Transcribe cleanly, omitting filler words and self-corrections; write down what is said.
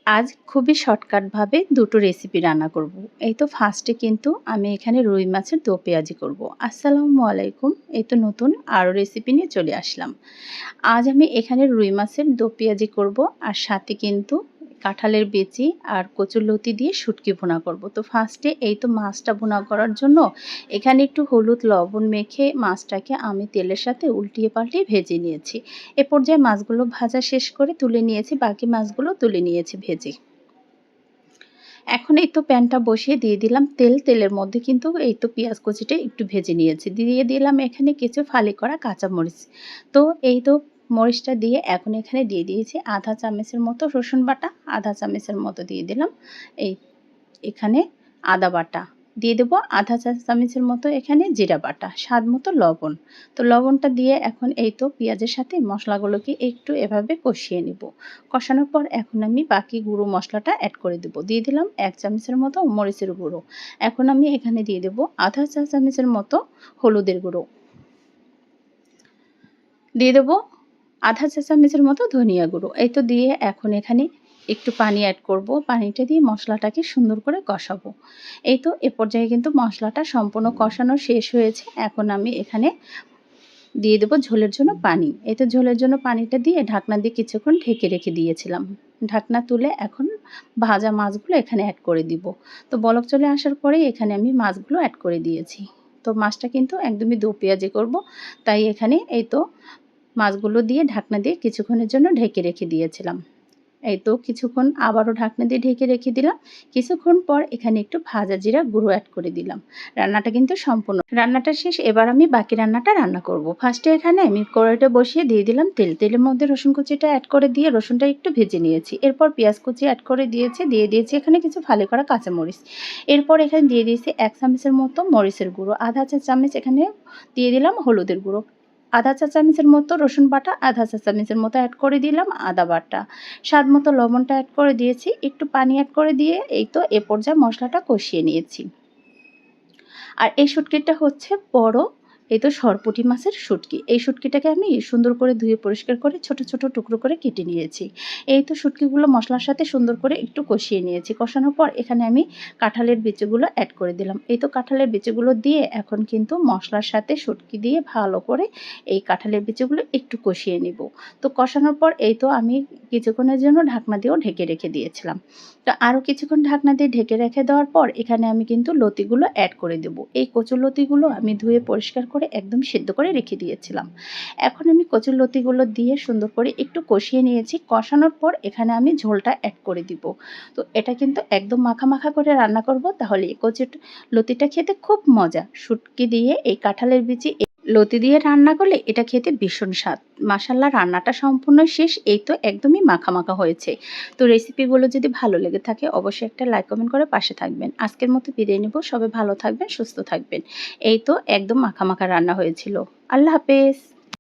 আজ খুবই শর্টকাটভাবে দুটো রেসিপি রান্না করব। এই তো ফার্স্টে কিন্তু আমি এখানে রুই মাছের দো পেঁয়াজি করব। আসসালামু আলাইকুম। এই তো নতুন আরও রেসিপি নিয়ে চলে আসলাম। আজ আমি এখানে রুই মাছের দো পেঁয়াজি করব, আর সাথে কিন্তু কাঁঠালের বিচি আর কচুরলতি দিয়ে শুটকি ভুনা করব। তো ফার্স্টে এই তো মাছটা ভুনা করার জন্য এখানে একটু হলুদ লবণ মেখে মাছটাকে আমি তেলের সাথে উল্টিয়ে পাল্টিয়ে ভেজে নিয়েছি। এ পর্যায়ে মাছগুলো ভাজা শেষ করে তুলে নিয়েছি, বাকি মাছগুলো তুলে নিয়েছি ভেজে। এখন এই তো প্যানটা বসিয়ে দিয়ে দিলাম তেল। তেলের মধ্যে কিন্তু এই তো পেঁয়াজ কুচিটা একটু ভেজে নিয়েছি। দিয়ে দিলাম এখানে কিছু ফালি করা কাঁচামরিচ। তো এই তো মরিচটা দিয়ে এখন এখানে দিয়ে দিয়েছি আধা চামচের মতো রসুন বাটা, আধা চামচের মতো দিয়ে দিলাম এই এখানে আদা বাটা, দিয়ে দেবো আধা চা চামচের মতো এখানে জিরা বাটা, স্বাদ মতো লবণ। তো লবণটা দিয়ে এখন এই তো পেঁয়াজের সাথে মশলাগুলোকে একটু এভাবে কষিয়ে নেব। কষানোর পর এখন আমি বাকি গুঁড়ো মশলাটা অ্যাড করে দেবো। দিয়ে দিলাম 1 চামচের মতো মরিচের গুঁড়ো। এখন আমি এখানে দিয়ে দেবো আধা চা চামচের মতো হলুদের গুঁড়ো। দিয়ে দেবো আধা চা চামচের মতো ধনিয়া গুঁড়ো। এই তো দিয়ে এখন এখানে একটু পানি অ্যাড করব। পানিটা দিয়ে মশলাটাকে সুন্দর করে কষাবো। এই তো এ পর্যায়ে কিন্তু মশলাটা সম্পূর্ণ কষানো শেষ হয়েছে। এখন আমি এখানে দিয়ে দেবো ঝোলের জন্য পানি। এই তো ঝোলের জন্য পানিটা দিয়ে ঢাকনা দিয়ে কিছুক্ষণ ঢেকে রেখে দিয়েছিলাম। ঢাকনা তুলে এখন ভাজা মাছগুলো এখানে অ্যাড করে দিব। তো বলক চলে আসার পরেই এখানে আমি মাছগুলো অ্যাড করে দিয়েছি। তো মাছটা কিন্তু একদমই দো পেঁয়াজি করব, তাই এখানে এই তো মাছগুলো দিয়ে ঢাকনা দিয়ে কিছুক্ষণের জন্য ঢেকে রেখে দিয়েছিলাম। এই তো কিছুক্ষণ আবারও ঢাকনা দিয়ে ঢেকে রেখে দিলাম। কিছুক্ষণ পর এখানে একটু ভাজা জিরা গুঁড়ো অ্যাড করে দিলাম। রান্নাটা কিন্তু সম্পূর্ণ রান্নাটা শেষ। এবার আমি বাকি রান্নাটা রান্না করব। ফার্স্টে এখানে আমি কড়াইটা বসিয়ে দিয়ে দিলাম তেল। তেলের মধ্যে রসুন কুচিটা অ্যাড করে দিয়ে রসুনটা একটু ভেজে নিয়েছি। এরপর পেঁয়াজ কুচি অ্যাড করে দিয়েছি এখানে কিছু ফালি করা কাঁচামরিচ। এরপর এখানে দিয়ে দিয়েছি 1 চামচের মতো মরিচের গুঁড়ো, আধা চা চামচ এখানে দিয়ে দিলাম হলুদের গুঁড়ো, আধা চা চামচের মতো রসুন বাটা, আধা চা চামচের মতো অ্যাড করে দিলাম আদা বাটা, স্বাদ মতো লবণটা অ্যাড করে দিয়েছি, একটু পানি অ্যাড করে দিয়ে এই তো এ পর্যায়ে মশলাটা কষিয়ে নিয়েছি। আর এই শুটকিটা হচ্ছে বড় এই তো সরপুঁটি মাছের শুটকি। এই শুটকিটাকে আমি সুন্দর করে ধুয়ে পরিষ্কার করে ছোট ছোট টুকরো করে কেটে নিয়েছি। এই তো শুটকিগুলো মশলার সাথে সুন্দর করে একটু কষিয়ে নিয়েছি। কষানোর পর এখানে আমি কাঁঠালের বিচিগুলো অ্যাড করে দিলাম। এই তো কাঁঠালের বিচিগুলো দিয়ে এখন কিন্তু মশলার সাথে শুটকি দিয়ে ভালো করে এই কাঁঠালের বিচিগুলো একটু কষিয়ে নিব। তো কষানোর পর এই তো আমি কিছুক্ষণের জন্য ঢাকনা দিয়েও ঢেকে রেখে দিয়েছিলাম। তো আরও কিছুক্ষণ ঢাকনা দিয়ে ঢেকে রেখে দেওয়ার পর এখানে আমি কিন্তু লতিগুলো অ্যাড করে দেবো। এই কচুরলতিগুলো আমি ধুয়ে পরিষ্কার করে একদম সেদ্ধ করে রেখে দিয়েছিলাম। এখন আমি কচুরলতিগুলো দিয়ে সুন্দর করে একটু কষিয়ে নিয়েছি। কষানোর পর এখানে আমি ঝোলটা অ্যাড করে দিব। তো এটা কিন্তু একদম মাখা মাখা করে রান্না করব, তাহলে এই লতিটা খেতে খুব মজা। শুটকি দিয়ে এই কাঁঠালের বিচি লতি দিয়ে রান্না করলে এটা খেতে ভীষণ স্বাদ। মাশাআল্লাহ, রান্নাটা সম্পূর্ণ শেষ। এই তো একদমই মাখা মাখা হয়েছে। তো রেসিপিগুলো যদি ভালো লেগে থাকে অবশ্যই একটা লাইক কমেন্ট করে পাশে থাকবেন। আজকের মতো বিদায় নিব। সবাই ভালো থাকবেন, সুস্থ থাকবেন। এই তো একদম মাখা মাখা রান্না হয়েছিল। আল্লাহ হাফেজ।